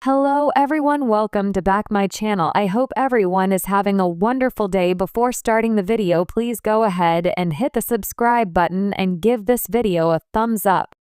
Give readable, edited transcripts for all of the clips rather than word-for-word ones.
Hello everyone, welcome to back my channel. I hope everyone is having a wonderful day. Before starting the video, please go ahead and hit the subscribe button and give this video a thumbs up.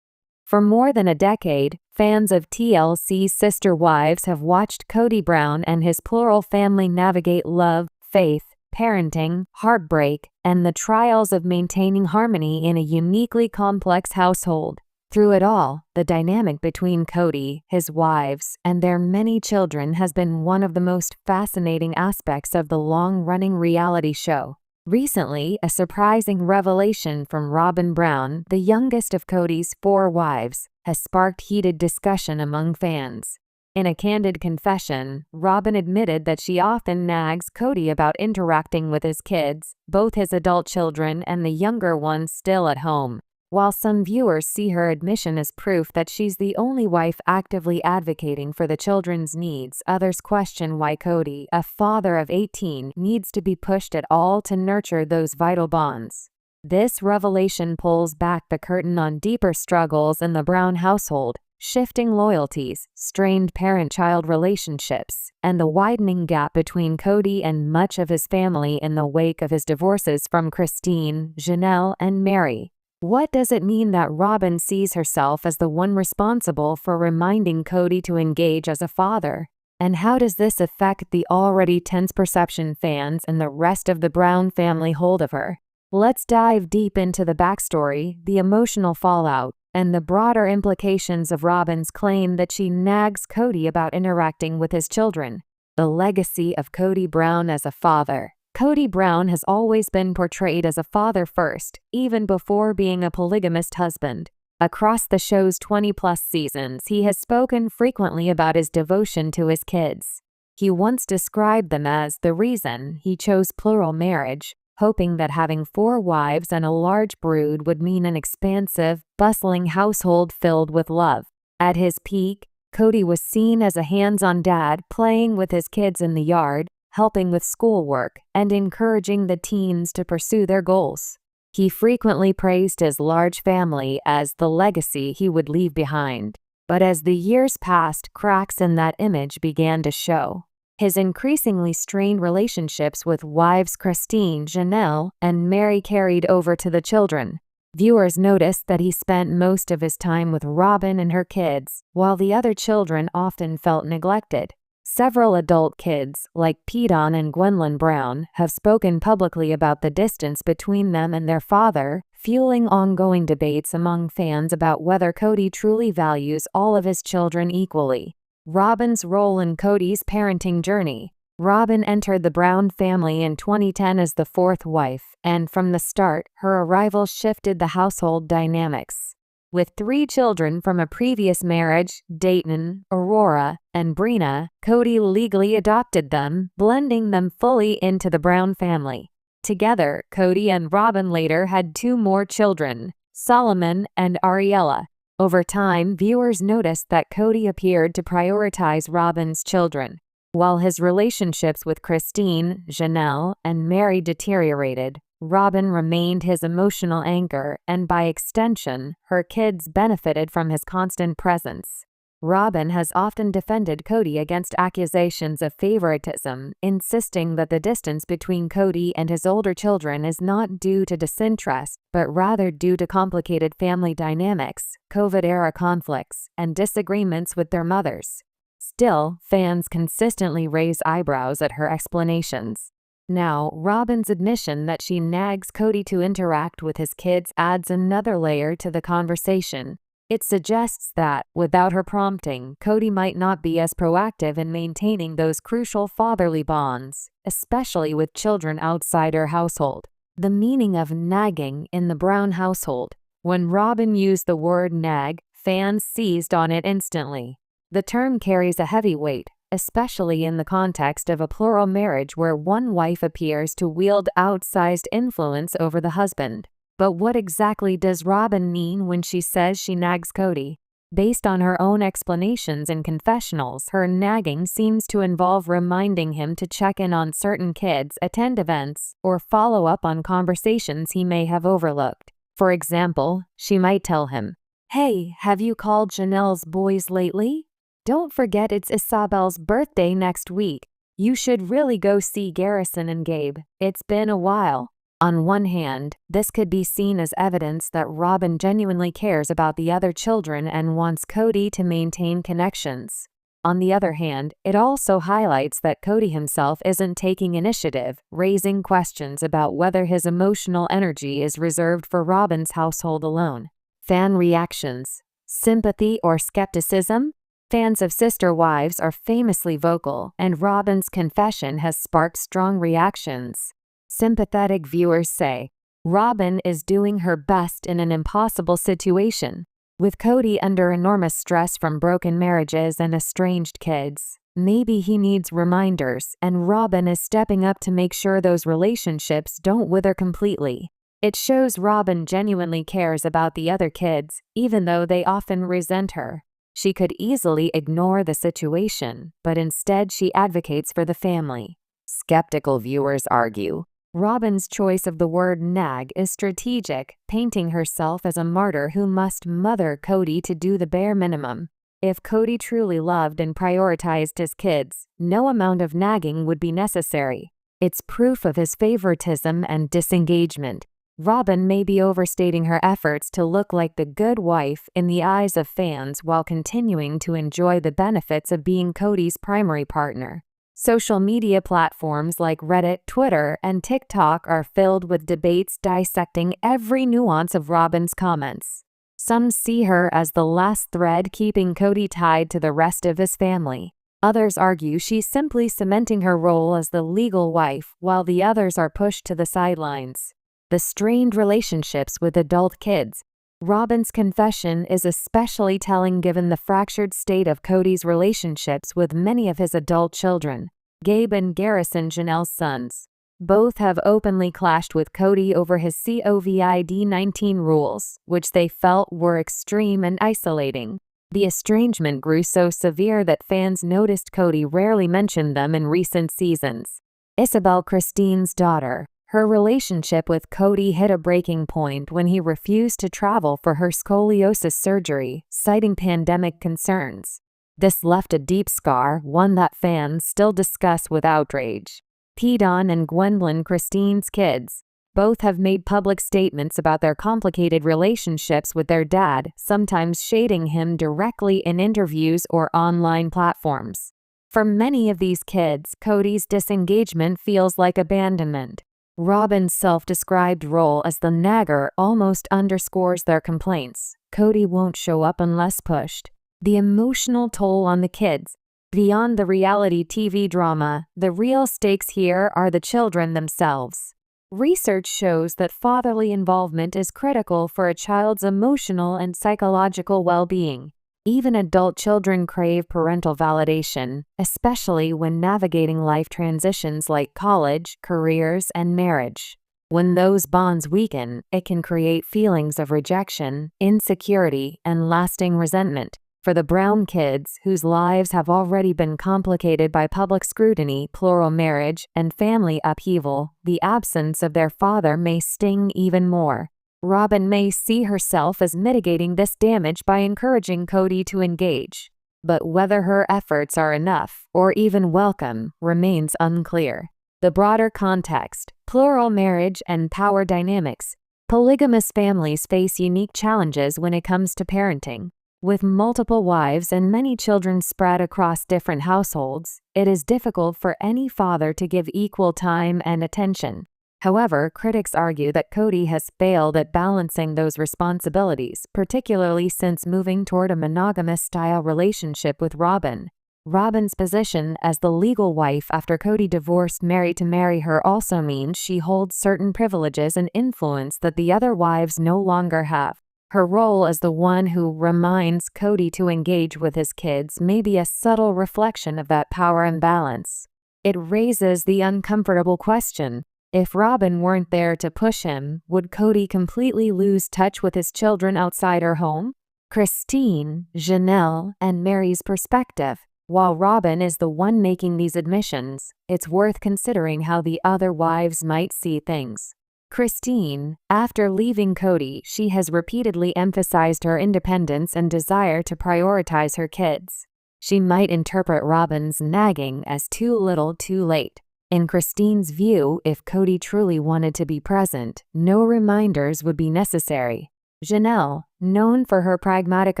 For more than a decade, fans of TLC's Sisterwives have watched Kody Brown and his plural family navigate love, faith, parenting, heartbreak, and the trials of maintaining harmony in a uniquely complex household. Through it all, the dynamic between Kody, his wives, and their many children has been one of the most fascinating aspects of the long-running reality show. Recently, a surprising revelation from Robyn Brown, the youngest of Kody's 4 wives, has sparked heated discussion among fans. In a candid confession, Robyn admitted that she often nags Kody about interacting with his kids, both his adult children and the younger ones still at home. While some viewers see her admission as proof that she's the only wife actively advocating for the children's needs, others question why Kody, a father of 18, needs to be pushed at all to nurture those vital bonds. This revelation pulls back the curtain on deeper struggles in the Brown household, shifting loyalties, strained parent-child relationships, and the widening gap between Kody and much of his family in the wake of his divorces from Christine, Janelle, and Mary. What does it mean that Robyn sees herself as the one responsible for reminding Kody to engage as a father? And how does this affect the already tense perception fans and the rest of the Brown family hold of her? Let's dive deep into the backstory, the emotional fallout, and the broader implications of Robyn's claim that she nags Kody about interacting with his children. The legacy of Kody Brown as a father. Kody Brown has always been portrayed as a father first, even before being a polygamist husband. Across the show's 20-plus seasons, he has spoken frequently about his devotion to his kids. He once described them as the reason he chose plural marriage, hoping that having 4 wives and a large brood would mean an expansive, bustling household filled with love. At his peak, Kody was seen as a hands-on dad, playing with his kids in the yard, helping with schoolwork, and encouraging the teens to pursue their goals. He frequently praised his large family as the legacy he would leave behind. But as the years passed, cracks in that image began to show. His increasingly strained relationships with wives Christine, Janelle, and Mary carried over to the children. Viewers noticed that he spent most of his time with Robyn and her kids, while the other children often felt neglected. Several adult kids, like Pedon and Gwendolyn Brown, have spoken publicly about the distance between them and their father, fueling ongoing debates among fans about whether Kody truly values all of his children equally. Robyn's role in Kody's parenting journey. Robyn entered the Brown family in 2010 as the 4th wife, and from the start, her arrival shifted the household dynamics. With 3 children from a previous marriage, Dayton, Aurora, and Brina, Kody legally adopted them, blending them fully into the Brown family. Together, Kody and Robyn later had 2 more children, Solomon and Ariella. Over time, viewers noticed that Kody appeared to prioritize Robyn's children, while his relationships with Christine, Janelle, and Mary deteriorated. Robyn remained his emotional anchor, and by extension, her kids benefited from his constant presence. Robyn has often defended Kody against accusations of favoritism, insisting that the distance between Kody and his older children is not due to disinterest, but rather due to complicated family dynamics, COVID-era conflicts, and disagreements with their mothers. Still, fans consistently raise eyebrows at her explanations. Now, Robyn's admission that she nags Kody to interact with his kids adds another layer to the conversation. It suggests that, without her prompting, Kody might not be as proactive in maintaining those crucial fatherly bonds, especially with children outside her household. The meaning of nagging in the Brown household. When Robyn used the word nag, fans seized on it instantly. The term carries a heavy weight, especially in the context of a plural marriage where one wife appears to wield outsized influence over the husband. But what exactly does Robyn mean when she says she nags Kody? Based on her own explanations and confessionals, her nagging seems to involve reminding him to check in on certain kids, attend events, or follow up on conversations he may have overlooked. For example, she might tell him, "Hey, have you called Janelle's boys lately?" Don't forget it's Isabel's birthday next week. You should really go see Garrison and Gabe. It's been a while. On one hand, this could be seen as evidence that Robyn genuinely cares about the other children and wants Kody to maintain connections. On the other hand, it also highlights that Kody himself isn't taking initiative, raising questions about whether his emotional energy is reserved for Robyn's household alone. Fan reactions. Sympathy or skepticism? Fans of Sisterwives are famously vocal, and Robyn's confession has sparked strong reactions. Sympathetic viewers say, Robyn is doing her best in an impossible situation. With Kody under enormous stress from broken marriages and estranged kids, maybe he needs reminders, and Robyn is stepping up to make sure those relationships don't wither completely. It shows Robyn genuinely cares about the other kids, even though they often resent her. She could easily ignore the situation, but instead she advocates for the family. Skeptical viewers argue, Robyn's choice of the word nag is strategic, painting herself as a martyr who must mother Kody to do the bare minimum. If Kody truly loved and prioritized his kids, no amount of nagging would be necessary. It's proof of his favoritism and disengagement. Robyn may be overstating her efforts to look like the good wife in the eyes of fans while continuing to enjoy the benefits of being Kody's primary partner. Social media platforms like Reddit, Twitter, and TikTok are filled with debates dissecting every nuance of Robyn's comments. Some see her as the last thread keeping Kody tied to the rest of his family. Others argue she's simply cementing her role as the legal wife, while the others are pushed to the sidelines. The strained relationships with adult kids. Robyn's confession is especially telling given the fractured state of Kody's relationships with many of his adult children, Gabe and Garrison Janelle's sons. Both have openly clashed with Kody over his COVID-19 rules, which they felt were extreme and isolating. The estrangement grew so severe that fans noticed Kody rarely mentioned them in recent seasons. Isabel Christine's daughter. Her relationship with Kody hit a breaking point when he refused to travel for her scoliosis surgery, citing pandemic concerns. This left a deep scar, one that fans still discuss with outrage. Pedon and Gwendolyn Christine's kids. Both have made public statements about their complicated relationships with their dad, sometimes shading him directly in interviews or online platforms. For many of these kids, Kody's disengagement feels like abandonment. Robyn's self-described role as the nagger almost underscores their complaints. Kody won't show up unless pushed. The emotional toll on the kids. Beyond the reality TV drama, the real stakes here are the children themselves. Research shows that fatherly involvement is critical for a child's emotional and psychological well-being. Even adult children crave parental validation, especially when navigating life transitions like college, careers, and marriage. When those bonds weaken, it can create feelings of rejection, insecurity, and lasting resentment. For the Brown kids, whose lives have already been complicated by public scrutiny, plural marriage, and family upheaval, the absence of their father may sting even more. Robyn may see herself as mitigating this damage by encouraging Kody to engage. But whether her efforts are enough, or even welcome, remains unclear. The broader context, plural marriage and power dynamics. Polygamous families face unique challenges when it comes to parenting. With multiple wives and many children spread across different households, it is difficult for any father to give equal time and attention. However, critics argue that Kody has failed at balancing those responsibilities, particularly since moving toward a monogamous-style relationship with Robyn. Robyn's position as the legal wife after Kody divorced Mary to marry her also means she holds certain privileges and influence that the other wives no longer have. Her role as the one who reminds Kody to engage with his kids may be a subtle reflection of that power imbalance. It raises the uncomfortable question: if Robyn weren't there to push him, would Kody completely lose touch with his children outside her home? Christine, Janelle, and Mary's perspective. While Robyn is the one making these admissions, it's worth considering how the other wives might see things. Christine, after leaving Kody, she has repeatedly emphasized her independence and desire to prioritize her kids. She might interpret Robyn's nagging as too little too late. In Christine's view, if Kody truly wanted to be present, no reminders would be necessary. Janelle, known for her pragmatic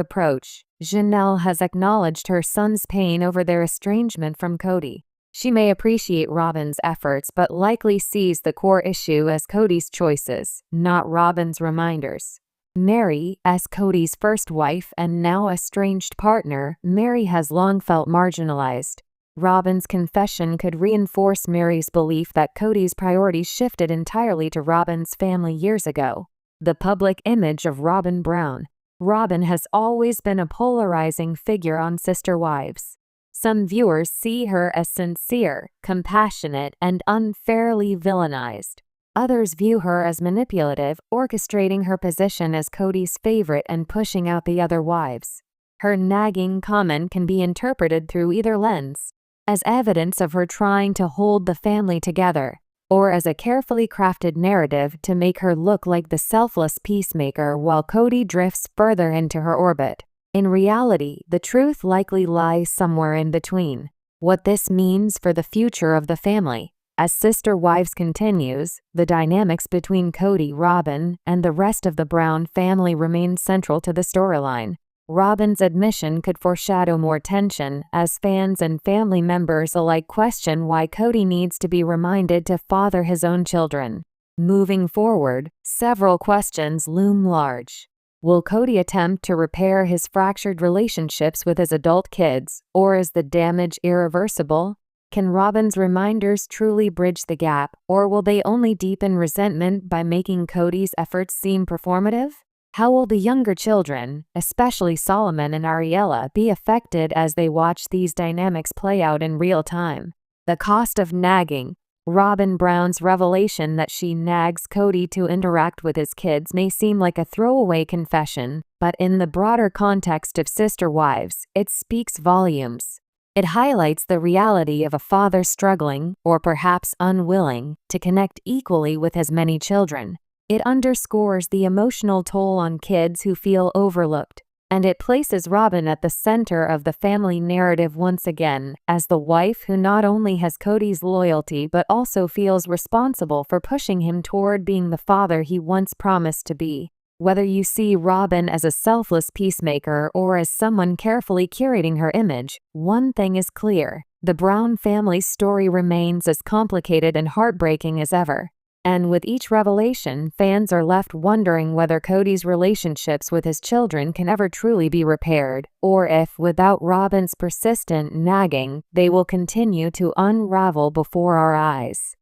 approach, Janelle has acknowledged her son's pain over their estrangement from Kody. She may appreciate Robyn's efforts but likely sees the core issue as Kody's choices, not Robyn's reminders. Mary, as Kody's first wife and now estranged partner, Mary has long felt marginalized. Robyn's confession could reinforce Mary's belief that Kody's priorities shifted entirely to Robyn's family years ago. The public image of Robyn Brown. Robyn has always been a polarizing figure on Sisterwives. Some viewers see her as sincere, compassionate, and unfairly villainized. Others view her as manipulative, orchestrating her position as Kody's favorite and pushing out the other wives. Her nagging comment can be interpreted through either lens, as evidence of her trying to hold the family together, or as a carefully crafted narrative to make her look like the selfless peacemaker while Kody drifts further into her orbit. In reality, the truth likely lies somewhere in between. What this means for the future of the family. As Sisterwives continues, the dynamics between Kody, Robyn, and the rest of the Brown family remain central to the storyline. Robyn's admission could foreshadow more tension, as fans and family members alike question why Kody needs to be reminded to father his own children. Moving forward, several questions loom large. Will Kody attempt to repair his fractured relationships with his adult kids, or is the damage irreversible? Can Robyn's reminders truly bridge the gap, or will they only deepen resentment by making Kody's efforts seem performative? How will the younger children, especially Solomon and Ariella, be affected as they watch these dynamics play out in real time? The cost of nagging. Robyn Brown's revelation that she nags Kody to interact with his kids may seem like a throwaway confession, but in the broader context of Sisterwives, it speaks volumes. It highlights the reality of a father struggling, or perhaps unwilling, to connect equally with his many children. It underscores the emotional toll on kids who feel overlooked, and it places Robyn at the center of the family narrative once again, as the wife who not only has Kody's loyalty but also feels responsible for pushing him toward being the father he once promised to be. Whether you see Robyn as a selfless peacemaker or as someone carefully curating her image, one thing is clear: the Brown family's story remains as complicated and heartbreaking as ever. And with each revelation, fans are left wondering whether Kody's relationships with his children can ever truly be repaired, or if, without Robyn's persistent nagging, they will continue to unravel before our eyes.